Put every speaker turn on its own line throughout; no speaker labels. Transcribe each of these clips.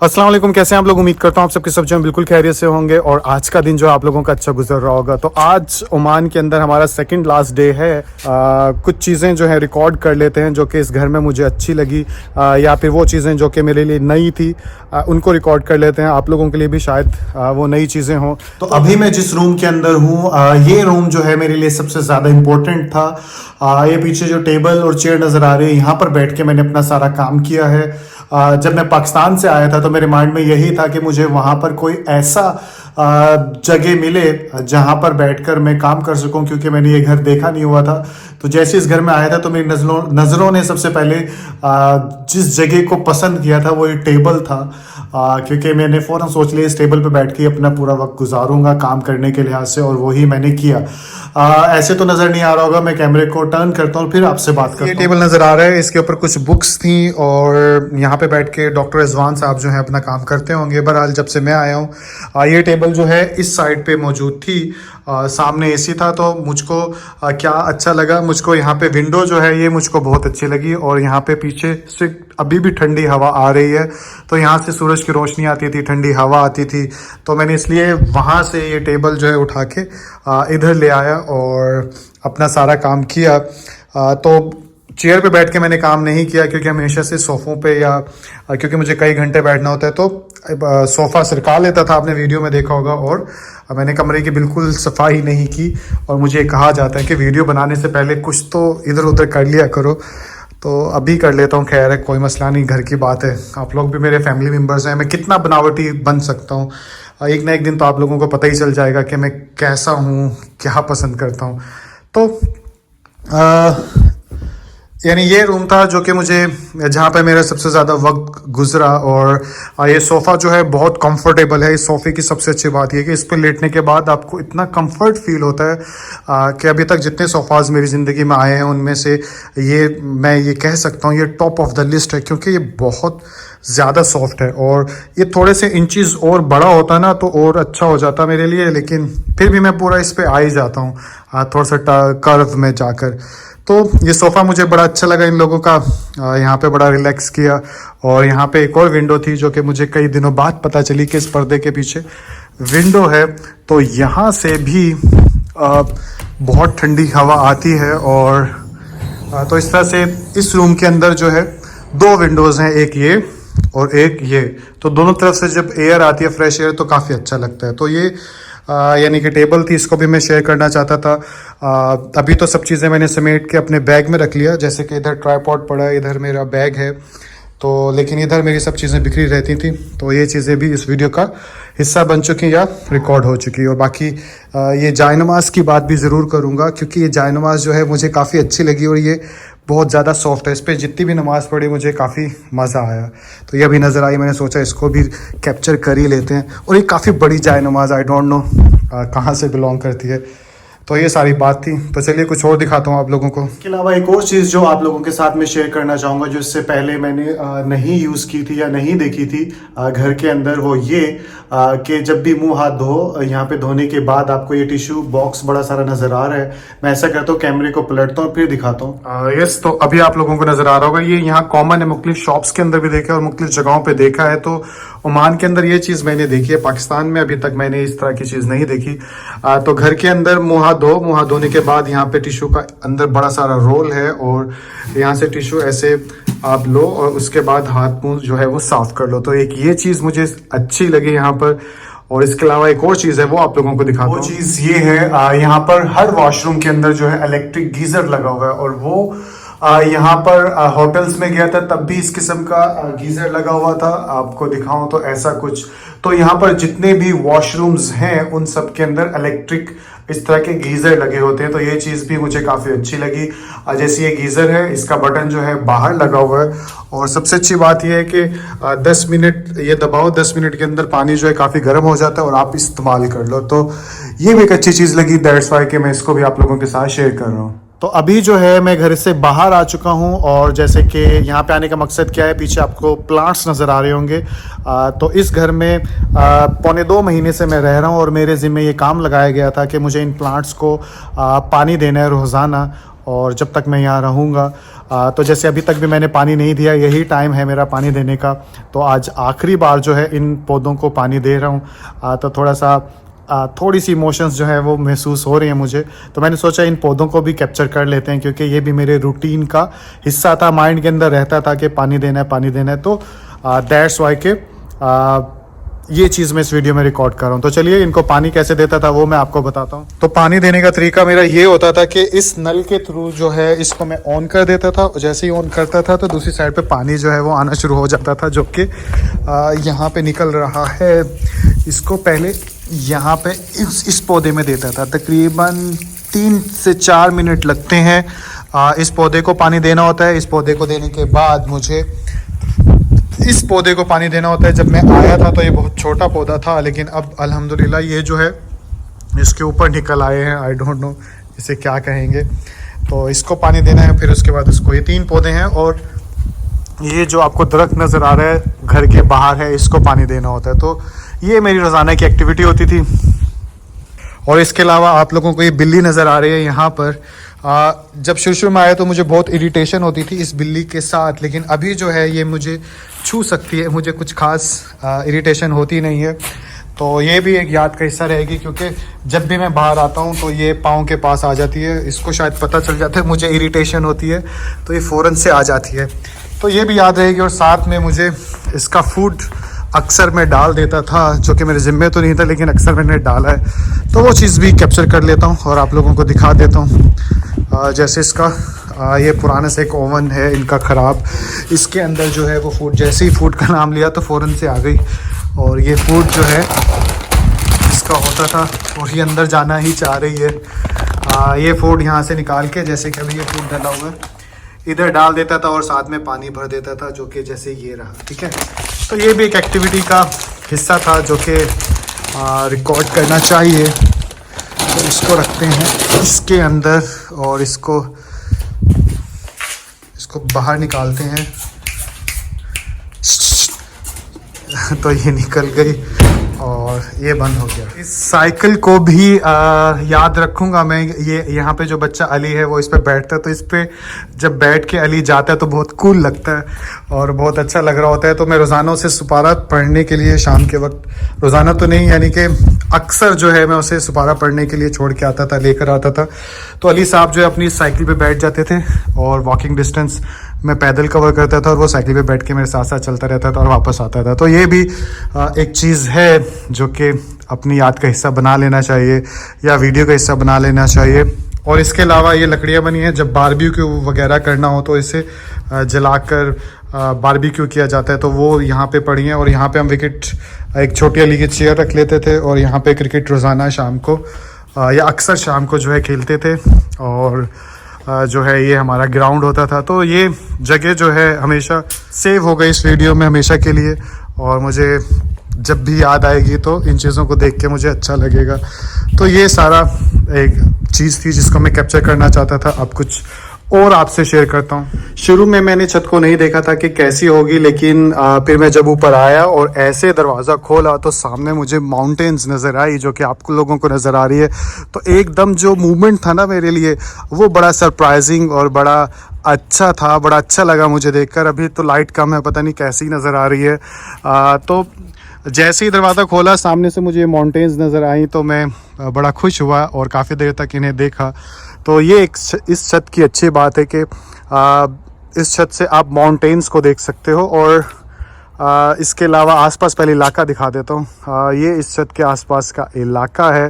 अस्सलाम वालेकुम, कैसे हैं आप लोग। उम्मीद करता हूँ आप सबके सब जो हैं बिल्कुल खैरियत से होंगे और आज का दिन जो है आप लोगों का अच्छा गुजर रहा होगा। तो आज ओमान के अंदर हमारा सेकंड लास्ट डे है। कुछ चीज़ें जो है रिकॉर्ड कर लेते हैं जो कि इस घर में मुझे अच्छी लगी, या फिर वो चीज़ें जो कि मेरे लिए नई थी उनको रिकॉर्ड कर लेते हैं। आप लोगों के लिए भी शायद वो नई चीज़ें हों। तो अभी मैं जिस रूम के अंदर हूँ, ये रूम जो है मेरे लिए सबसे ज़्यादा इम्पोर्टेंट था। ये पीछे जो टेबल और चेयर नज़र आ रही है, यहाँ पर बैठ के मैंने अपना सारा काम किया है। जब मैं पाकिस्तान से आया था तो मेरे माइंड में यही था कि मुझे वहाँ पर कोई ऐसा जगह मिले जहाँ पर बैठकर मैं काम कर सकूं, क्योंकि मैंने ये घर देखा नहीं हुआ था। तो जैसे इस घर में आया था तो मेरी नज़रों ने सबसे पहले जिस जगह को पसंद किया था वो ये टेबल था, क्योंकि मैंने फ़ौरन सोच लिया इस टेबल पे बैठ के अपना पूरा वक्त गुजारूंगा काम करने के लिहाज से, और वही मैंने किया। ऐसे तो नज़र नहीं आ रहा होगा, मैं कैमरे को टर्न करता हूँ फिर आपसे बात करता हूँ। ये टेबल नज़र आ रहा है, इसके ऊपर कुछ बुक्स थी और यहाँ पे बैठ के डॉक्टर रिजवान साहब जो है अपना काम करते होंगे। बहरहाल जब से मैं आया हूँ ये टेबल जो है इस साइड पे मौजूद थी, सामने एसी था। तो मुझको क्या अच्छा लगा, मुझको यहाँ पे विंडो जो है ये मुझको बहुत अच्छी लगी, और यहाँ पे पीछे से अभी भी ठंडी हवा आ रही है। तो यहाँ से सूरज की रोशनी आती थी, ठंडी हवा आती थी, तो मैंने इसलिए वहाँ से ये टेबल जो है उठा के इधर ले आया और अपना सारा काम किया। तो चेयर पे बैठ के मैंने काम नहीं किया, क्योंकि हमेशा से सोफ़ों पे या क्योंकि मुझे कई घंटे बैठना होता है तो सोफ़ा सरका लेता था, आपने वीडियो में देखा होगा। और मैंने कमरे की बिल्कुल सफाई नहीं की, और मुझे कहा जाता है कि वीडियो बनाने से पहले कुछ तो इधर उधर कर लिया करो, तो अभी कर लेता हूँ। खैर है, कोई मसला नहीं, घर की बात है। आप लोग भी मेरे फैमिली मेम्बर्स हैं, मैं कितना बनावटी बन सकता हूँ। एक ना एक दिन तो आप लोगों को पता ही चल जाएगा कि मैं कैसा हूँ, क्या पसंद करता हूँ। तो यानी ये रूम था जो कि मुझे, जहाँ पे मेरा सबसे ज़्यादा वक्त गुजरा। और ये सोफ़ा जो है बहुत कंफर्टेबल है। इस सोफ़े की सबसे अच्छी बात ये है कि इस पर लेटने के बाद आपको इतना कंफर्ट फील होता है कि अभी तक जितने सोफ़ाज़ मेरी ज़िंदगी में आए हैं उनमें से मैं ये कह सकता हूँ ये टॉप ऑफ द लिस्ट है, क्योंकि ये बहुत ज़्यादा सॉफ्ट है। और ये थोड़े से इंचेस और बड़ा होता ना तो और अच्छा हो जाता मेरे लिए, लेकिन फिर भी मैं पूरा इस पर आ ही जाता हूँ थोड़ा सा कर्व में जाकर। तो ये सोफ़ा मुझे बड़ा अच्छा लगा इन लोगों का, यहाँ पे बड़ा रिलैक्स किया। और यहाँ पे एक और विंडो थी जो कि मुझे कई दिनों बाद पता चली कि इस पर्दे के पीछे विंडो है, तो यहाँ से भी बहुत ठंडी हवा आती है। और तो इस तरह से इस रूम के अंदर जो है दो विंडोज़ हैं, एक ये और एक ये, तो दोनों तरफ से जब एयर आती है, फ्रेश एयर, तो काफ़ी अच्छा लगता है। तो ये यानी कि टेबल थी, इसको भी मैं शेयर करना चाहता था। अभी तो सब चीज़ें मैंने समेट के अपने बैग में रख लिया, जैसे कि इधर ट्राइपॉड पड़ा है, इधर मेरा बैग है, तो लेकिन इधर मेरी सब चीज़ें बिखरी रहती थी। तो ये चीज़ें भी इस वीडियो का हिस्सा बन चुकी या रिकॉर्ड हो चुकी। और बाकी ये जायनमाज़ की बात भी ज़रूर करूँगा, क्योंकि ये जायनमाज़ जो है मुझे काफ़ी अच्छी लगी और ये बहुत ज़्यादा सॉफ्ट है। इस पर जितनी भी नमाज़ पढ़ी मुझे काफ़ी मज़ा आया। तो ये अभी नज़र आई, मैंने सोचा इसको भी कैप्चर कर ही लेते हैं। और ये काफ़ी बड़ी जायनमाज़, आई डोंट नो कहाँ से बिलोंग करती है। तो ये सारी बात थी। तो चलिए कुछ और दिखाता हूँ आप लोगों को। इसके अलावा एक और चीज़ जो आप लोगों के साथ में शेयर करना चाहूँगा, जो इससे पहले मैंने नहीं यूज़ की थी या नहीं देखी थी घर के अंदर, वो ये कि जब भी मुंह हाथ धो, यहाँ पे धोने के बाद आपको ये टिश्यू बॉक्स बड़ा सारा नज़र आ रहा है। मैं ऐसा करता हूँ, कैमरे को पलटता हूँ फिर दिखाता हूँ। यस, तो अभी आप लोगों को नज़र आ रहा होगा, ये यहाँ कॉमन है, मुख्तलिफ शॉप्स के अंदर भी देखा और मुख्तलिफ जगहों पर देखा है। तो ओमान के अंदर ये चीज़ मैंने देखी है, पाकिस्तान में अभी तक मैंने इस तरह की चीज़ नहीं देखी। तो घर के अंदर मुंह हाथ धोने के बाद यहाँ पे टिश्यू का अंदर बड़ा सारा रोल है, और यहाँ से टिश्यू ऐसे आप लो और उसके बाद हाथ मुंह जो है वो साफ कर लो। तो एक ये चीज़ मुझे अच्छी लगी यहाँ पर। और इसके अलावा एक और चीज़ है, वो आप लोगों को दिखाता हूँ। वो चीज़ ये है, यहाँ पर हर वॉशरूम के अंदर जो है इलेक्ट्रिक गीजर लगा हुआ है, और वो यहाँ पर होटल्स में गया था तब भी इस किस्म का गीजर लगा हुआ था। आपको दिखाऊं तो ऐसा कुछ, तो यहाँ पर जितने भी वॉशरूम्स हैं उन सब के अंदर इलेक्ट्रिक इस तरह के गीजर लगे होते हैं। तो ये चीज़ भी मुझे काफ़ी अच्छी लगी। जैसे ये गीजर है, इसका बटन जो है बाहर लगा हुआ है, और सबसे अच्छी बात यह है कि 10 मिनट ये दबाओ, 10 मिनट के अंदर पानी जो है काफ़ी गर्म हो जाता है और आप इस्तेमाल कर लो। तो ये भी एक अच्छी चीज़ लगी, दैट्स वाई कि मैं इसको भी आप लोगों के साथ शेयर कर रहा हूँ। तो अभी जो है मैं घर से बाहर आ चुका हूँ, और जैसे कि यहाँ पे आने का मकसद क्या है, पीछे आपको प्लांट्स नज़र आ रहे होंगे। तो इस घर में पौने 2 महीने से मैं रह रहा हूँ, और मेरे ज़िम्मे ये काम लगाया गया था कि मुझे इन प्लांट्स को पानी देना है रोज़ाना। और जब तक मैं यहाँ रहूँगा तो जैसे अभी तक भी मैंने पानी नहीं दिया, यही टाइम है मेरा पानी देने का। तो आज आखिरी बार जो है इन पौधों को पानी दे रहा हूँ। तो थोड़ा सा थोड़ी सी इमोशंस जो है वो महसूस हो रही हैं मुझे। तो मैंने सोचा इन पौधों को भी कैप्चर कर लेते हैं, क्योंकि ये भी मेरे रूटीन का हिस्सा था, माइंड के अंदर रहता था कि पानी देना है पानी देना है। तो दैट्स वाई के ये चीज़ मैं इस वीडियो में रिकॉर्ड कर रहा हूँ। तो चलिए इनको पानी कैसे देता था वो मैं आपको बताता हूँ। तो पानी देने का तरीका मेरा ये होता था कि इस नल के थ्रू जो है इसको मैं ऑन कर देता था, और जैसे ही ऑन करता था तो दूसरी साइड पे पानी जो है वो आना शुरू हो जाता था, जो कि यहाँ पे निकल रहा है। इसको पहले यहाँ पे इस पौधे में देता था, तकरीबन 3 से 4 मिनट लगते हैं इस पौधे को पानी देना होता है। इस पौधे को देने के बाद मुझे इस पौधे को पानी देना होता है। जब मैं आया था तो ये बहुत छोटा पौधा था, लेकिन अब अल्हम्दुलिल्लाह ये जो है इसके ऊपर निकल आए हैं। आई डोंट नो इसे क्या कहेंगे। तो इसको पानी देना है, फिर उसके बाद इसको, ये 3 पौधे हैं और ये जो आपको दरख्त नज़र आ रहा है घर के बाहर है, इसको पानी देना होता है। तो ये मेरी रोज़ाना की एक्टिविटी होती थी। और इसके अलावा आप लोगों को ये बिल्ली नज़र आ रही है यहाँ पर। जब शुरू में आया तो मुझे बहुत इरिटेशन होती थी इस बिल्ली के साथ, लेकिन अभी जो है ये मुझे छू सकती है, मुझे कुछ खास इरिटेशन होती नहीं है। तो ये भी एक याद का हिस्सा रहेगी, क्योंकि जब भी मैं बाहर आता हूँ तो ये पाँव के पास आ जाती है। इसको शायद पता चल जाता है मुझे इरिटेशन होती है, तो ये फ़ौरन से आ जाती है। तो ये भी याद रहेगी। और साथ में मुझे इसका फूड अक्सर मैं डाल देता था, जो कि मेरे ज़िम्मे तो नहीं था, लेकिन अक्सर मैंने डाला है। तो वो चीज़ भी कैप्चर कर लेता हूँ और आप लोगों को दिखा देता हूँ। जैसे इसका ये पुराना सा एक ओवन है इनका ख़राब, इसके अंदर जो है वो फूड, जैसे ही फूड का नाम लिया तो फ़ौरन से आ गई। और ये फूड जो है इसका होता था और ये अंदर जाना ही चाह रही है। ये फूड यहाँ से निकाल के, जैसे कि अभी ये फूड डाला हुआ है, इधर डाल देता था और साथ में पानी भर देता था, जो कि जैसे ये रहा। ठीक है, तो ये भी एक एक्टिविटी का हिस्सा था जो कि रिकॉर्ड करना चाहिए। तो इसको रखते हैं इसके अंदर और इसको बाहर निकालते हैं। तो ये निकल गई और ये बंद हो गया। इस साइकिल को भी याद रखूँगा मैं। ये यहाँ पे जो बच्चा अली है वो इस पे बैठता है, तो इस पे जब बैठ के अली जाता है तो बहुत कूल लगता है और बहुत अच्छा लग रहा होता है। तो मैं रोज़ाना उसे सुपारा पढ़ने के लिए शाम के वक्त, रोज़ाना तो नहीं यानी कि अक्सर जो है मैं उसे सुपारा पढ़ने के लिए छोड़ के आता था, लेकर आता था। तो अली साहब जो है अपनी साइकिल पे बैठ जाते थे और वॉकिंग डिस्टेंस मैं पैदल कवर करता था और वो साइकिल पे बैठ के मेरे साथ साथ चलता रहता था और वापस आता था। तो ये भी एक चीज़ है जो कि अपनी याद का हिस्सा बना लेना चाहिए या वीडियो का हिस्सा बना लेना चाहिए। और इसके अलावा ये लकड़ियाँ बनी हैं, जब बारबेक्यू वगैरह करना हो तो इसे जलाकर बारबेक्यू किया जाता है। तो वो यहाँ पे पड़ी हैं और यहाँ पे हम विकेट, एक छोटी वाली की चेयर रख लेते थे और यहाँ पे क्रिकेट रोज़ाना शाम को या अक्सर शाम को जो है खेलते थे। और जो है ये हमारा ग्राउंड होता था। तो ये जगह जो है हमेशा सेव हो गई इस वीडियो में हमेशा के लिए, और मुझे जब भी याद आएगी तो इन चीज़ों को देख के मुझे अच्छा लगेगा। तो ये सारा एक चीज़ थी जिसको मैं कैप्चर करना चाहता था। अब कुछ और आपसे शेयर करता हूँ। शुरू में मैंने छत को नहीं देखा था कि कैसी होगी, लेकिन फिर मैं जब ऊपर आया और ऐसे दरवाज़ा खोला तो सामने मुझे माउंटेन्स नज़र आई, जो कि आप लोगों को नज़र आ रही है। तो एकदम जो मूवमेंट था ना मेरे लिए, वो बड़ा सरप्राइजिंग और बड़ा अच्छा था, बड़ा अच्छा लगा मुझे देखकर। अभी तो लाइट कम है, पता नहीं कैसी नज़र आ रही है। तो जैसे ही दरवाज़ा खोला सामने से मुझे माउंटेन्स नज़र आई, तो मैं बड़ा खुश हुआ और काफ़ी देर तक इन्हें देखा। तो ये इस छत की अच्छी बात है कि इस छत से आप माउंटेन्स को देख सकते हो। और इसके अलावा आसपास पहले इलाका दिखा देता हूँ। ये इस छत के आसपास का इलाका है।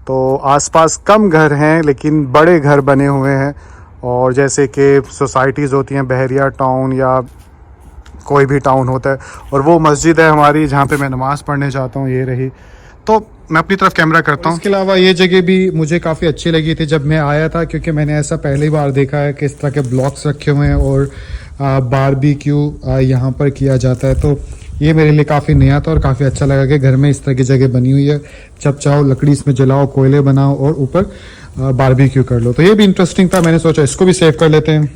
तो आसपास कम घर हैं लेकिन बड़े घर बने हुए हैं, और जैसे कि सोसाइटीज़ होती हैं, बहरिया टाउन या कोई भी टाउन होता है। और वो मस्जिद है हमारी जहाँ पे मैं नमाज़ पढ़ने जाता हूँ, ये रही। तो मैं अपनी तरफ कैमरा करता हूँ। इसके अलावा ये जगह भी मुझे काफ़ी अच्छी लगी थी जब मैं आया था, क्योंकि मैंने ऐसा पहली बार देखा है कि इस तरह के ब्लॉक्स रखे हुए हैं और बारबेक्यू यहाँ पर किया जाता है। तो ये मेरे लिए काफ़ी नया था और काफ़ी अच्छा लगा कि घर में इस तरह की जगह बनी हुई है। जब चाहो लकड़ी इसमें जलाओ, कोयले बनाओ और ऊपर बारबेक्यू कर लो। तो ये भी इंटरेस्टिंग था, मैंने सोचा इसको भी सेव कर लेते हैं।